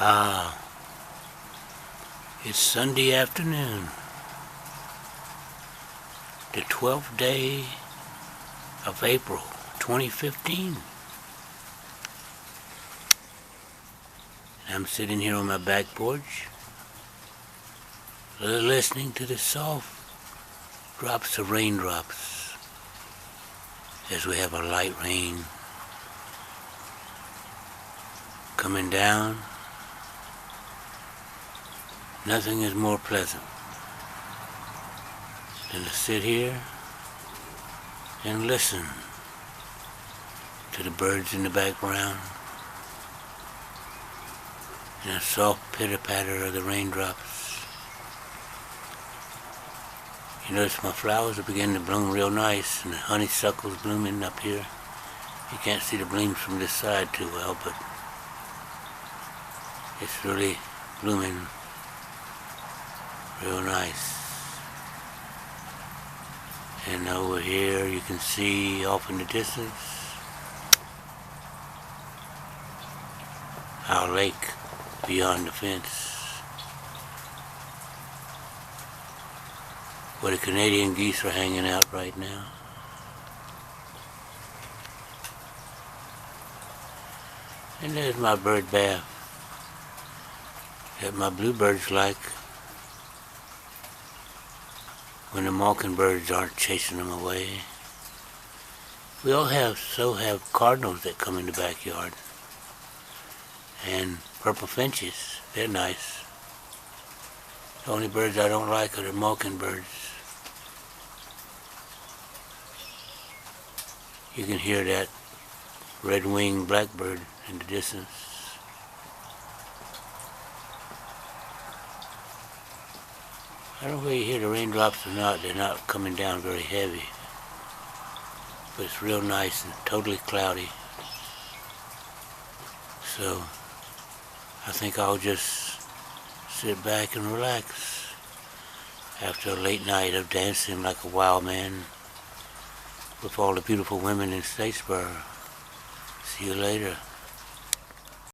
Ah, it's Sunday afternoon, the 12th day of April 2015. I'm sitting here on my back porch, listening to the soft drops of raindrops as we have a light rain coming down. Nothing is more pleasant than to sit here and listen to the birds in the background and the soft pitter-patter of the raindrops. You notice my flowers are beginning to bloom real nice, and the honeysuckle's blooming up here. You can't see the blooms from this side too well, but it's really blooming real nice. And over here you can see off in the distance our lake beyond the fence, where the Canadian geese are hanging out right now. And there's my bird bath that my bluebirds like when the mockingbirds aren't chasing them away. We also have cardinals that come in the backyard, and purple finches. They're nice. The only birds I don't like are the mockingbirds. You can hear that red-winged blackbird in the distance. I don't know whether you hear the raindrops or not. They're not coming down very heavy, but it's real nice and totally cloudy. So I think I'll just sit back and relax after a late night of dancing like a wild man with all the beautiful women in Statesboro. See you later.